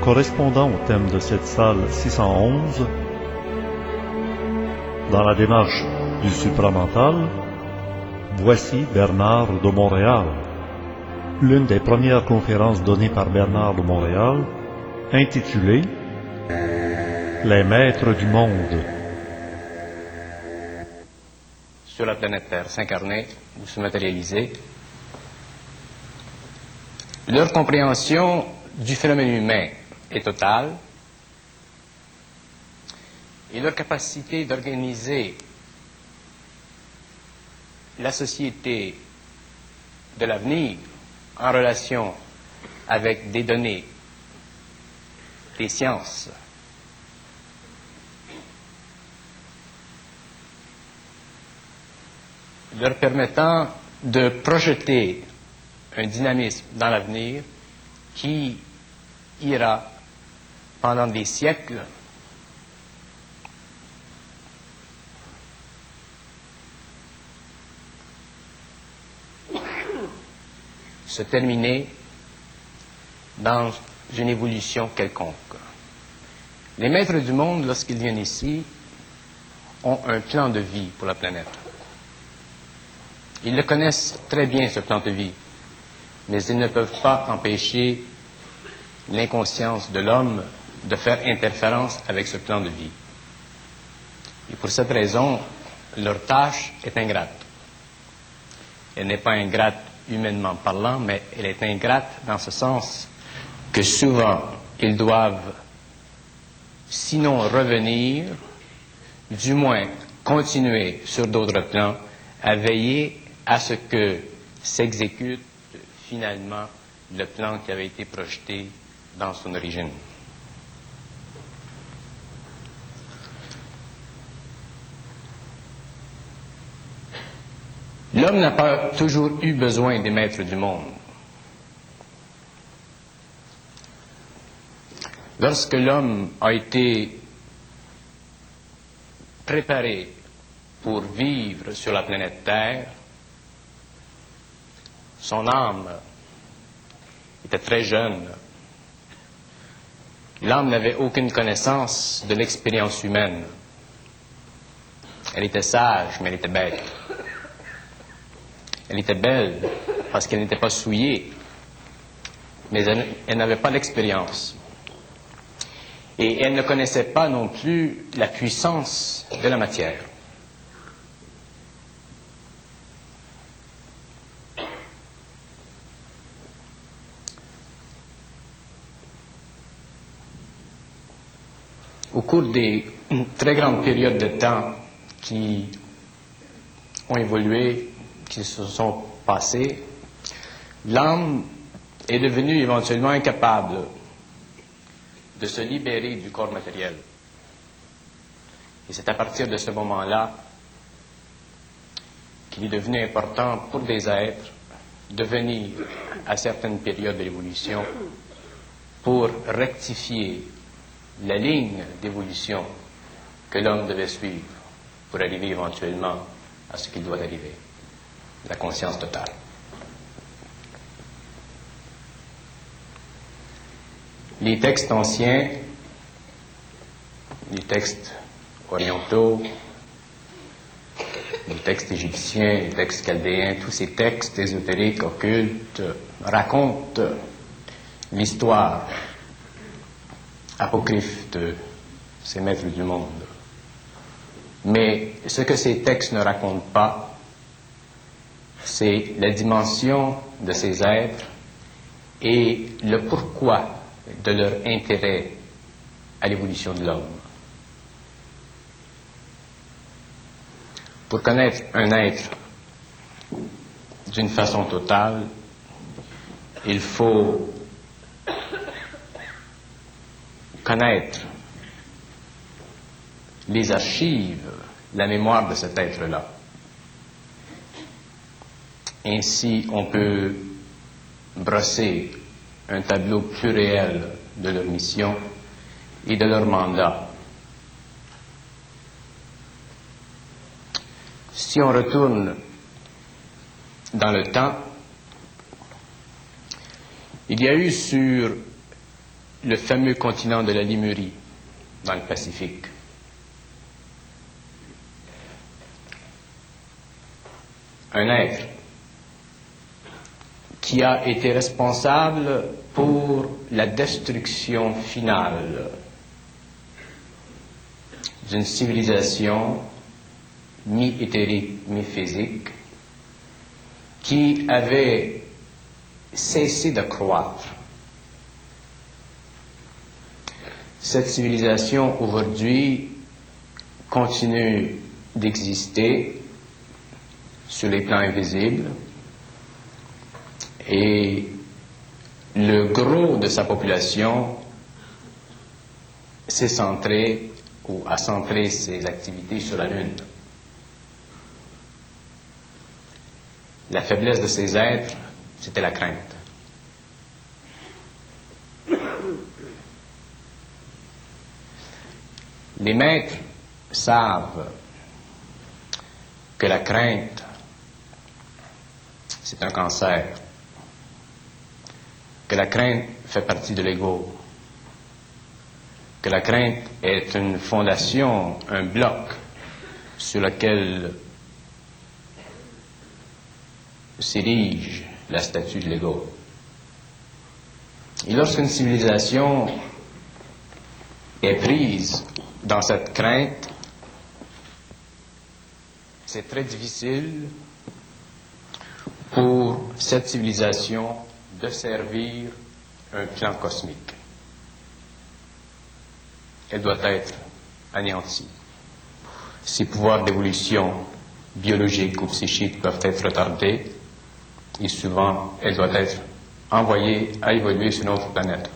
correspondant au thème de cette salle 611, dans la démarche du supramental, voici Bernard de Montréal. L'une des premières conférences données par Bernard de Montréal, intitulée « Les maîtres du monde ». Sur la planète Terre, s'incarner ou se matérialiser, leur compréhension du phénomène humain est totale et leur capacité d'organiser la société de l'avenir en relation avec des données, des sciences, leur permettant de projeter un dynamisme dans l'avenir qui ira pendant des siècles se terminer dans une évolution quelconque. Les maîtres du monde, lorsqu'ils viennent ici, ont un plan de vie pour la planète. Ils le connaissent très bien, ce plan de vie, mais ils ne peuvent pas empêcher l'inconscience de l'homme de faire interférence avec ce plan de vie. Et pour cette raison, leur tâche est ingrate. Elle n'est pas ingrate humainement parlant, mais elle est ingrate dans ce sens que souvent, ils doivent, sinon revenir, du moins continuer sur d'autres plans à veiller à ce que s'exécute finalement le plan qui avait été projeté dans son origine. L'homme n'a pas toujours eu besoin des maîtres du monde. Lorsque l'homme a été préparé pour vivre sur la planète Terre, son âme était très jeune. L'âme n'avait aucune connaissance de l'expérience humaine. Elle était sage, mais elle était bête. Elle était belle parce qu'elle n'était pas souillée, mais elle n'avait pas l'expérience. Et elle ne connaissait pas non plus la puissance de la matière. Au cours des très grandes périodes de temps qui ont évolué, qui se sont passées, l'âme est devenue éventuellement incapable de se libérer du corps matériel. Et c'est à partir de ce moment-là qu'il est devenu important pour des êtres de venir à certaines périodes de l'évolution pour rectifier la ligne d'évolution que l'homme devait suivre pour arriver éventuellement à ce qu'il doit arriver, la conscience totale. Les textes anciens, les textes orientaux, les textes égyptiens, les textes chaldéens, tous ces textes ésotériques, occultes, racontent l'histoire apocryphe de ces maîtres du monde. Mais ce que ces textes ne racontent pas, c'est la dimension de ces êtres et le pourquoi de leur intérêt à l'évolution de l'homme. Pour connaître un être d'une façon totale, il faut connaître les archives, la mémoire de cet être-là. Ainsi, on peut brosser un tableau plus réel de leur mission et de leur mandat. Si on retourne dans le temps, il y a eu sur le fameux continent de la Lémurie dans le Pacifique. Un être qui a été responsable pour la destruction finale d'une civilisation mi-éthérique, mi-physique, qui avait cessé de croître. Cette civilisation aujourd'hui continue d'exister sur les plans invisibles et le gros de sa population s'est centré ou a centré ses activités sur la Lune. La faiblesse de ces êtres, c'était la crainte. Les maîtres savent que la crainte, c'est un cancer, que la crainte fait partie de l'ego, que la crainte est une fondation, un bloc sur lequel s'érige la statue de l'ego. Et lorsqu'une civilisation est prise dans cette crainte, c'est très difficile pour cette civilisation de servir un plan cosmique. Elle doit être anéantie. Ses pouvoirs d'évolution biologiques ou psychiques doivent être retardés et souvent elle doit être envoyée à évoluer sur une autre planète.